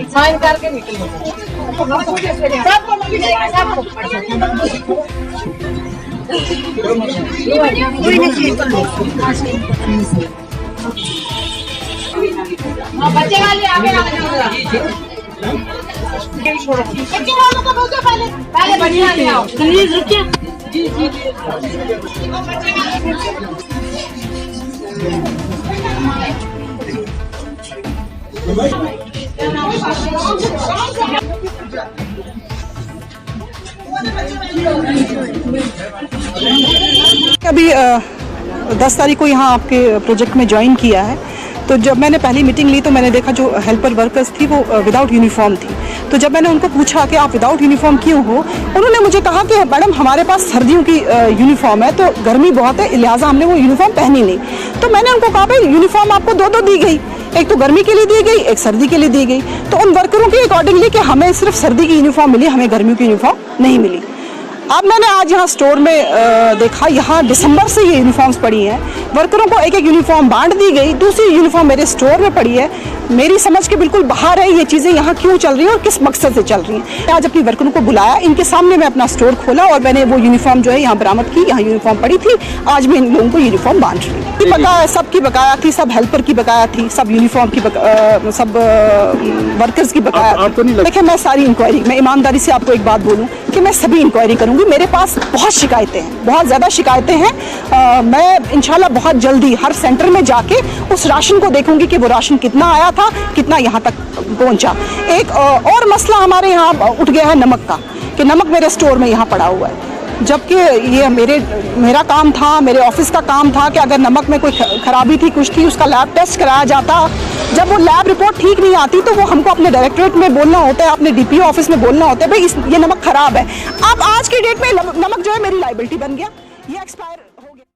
Sign करके meeting बच्चे वाले आगे पहले बढ़िया ले आओ प्लीज रुकिए। जी जी अभी 10 तारीख को यहाँ आपके प्रोजेक्ट में ज्वाइन किया है। तो जब मैंने पहली मीटिंग ली तो मैंने देखा जो हेल्पर वर्कर्स थी वो विदाउट यूनिफॉर्म थी। तो जब मैंने उनको पूछा कि आप विदाउट यूनिफॉर्म क्यों हो, उन्होंने मुझे कहा कि मैडम हमारे पास सर्दियों की यूनिफॉर्म है, तो गर्मी बहुत है, लिहाजा हमने वो यूनिफॉर्म पहनी नहीं। तो मैंने उनको कहा भाई यूनिफॉर्म आपको दो दी गई, एक तो गर्मी के लिए दी गई, एक सर्दी के लिए दी गई। तो उन वर्करों के अकॉर्डिंगली कि हमें सिर्फ सर्दी की यूनिफॉर्म मिली, हमें गर्मियों की यूनिफॉर्म नहीं मिली। अब मैंने आज यहाँ स्टोर में देखा, यहाँ दिसंबर से ये यूनिफॉर्म्स पड़ी हैं। वर्करों को एक एक यूनिफॉर्म बांट दी गई, दूसरी यूनिफॉर्म मेरे स्टोर में पड़ी है। मेरी समझ के बिल्कुल बाहर है ये चीज़ें यहाँ क्यों चल रही हैं और किस मकसद से चल रही हैं। आज अपनी वर्करों को बुलाया, इनके सामने मैं अपना स्टोर खोला और मैंने वो यूनिफॉर्म जो है यहाँ बरामद की। यहाँ यूनिफॉर्म पड़ी थी, आज मैं इन लोगों को यूनिफॉर्म बांट रही हूँ। बकाया सबकी बकाया थी, सब हेल्पर की बकाया थी, सब यूनिफॉर्म की सब वर्कर्स की बकाया थी। देखिए मैं सारी इंक्वायरी, मैं ईमानदारी से आपको एक बात बोलूँ कि मैं सभी इंक्वायरी करूँगी। मेरे पास बहुत शिकायतें हैं, बहुत ज़्यादा शिकायतें हैं। मैं इंशाल्लाह बहुत जल्दी हर सेंटर में जाके उस राशन को देखूंगी कि वो राशन कितना आया था, कितना यहाँ तक पहुँचा। एक और मसला हमारे यहाँ उठ गया है नमक का, कि नमक मेरे स्टोर में यहाँ पड़ा हुआ है, जबकि ये मेरा काम था, मेरे ऑफिस का काम था कि अगर नमक में कोई खराबी थी, कुछ थी, उसका लैब टेस्ट कराया जाता। जब वो लैब रिपोर्ट ठीक नहीं आती तो वो हमको अपने डायरेक्टरेट में बोलना होता है, अपने डीपीओ ऑफिस में बोलना होता है भाई ये नमक खराब है। अब आज की डेट में नमक जो है मेरी लायबिलिटी बन गया, ये एक्सपायर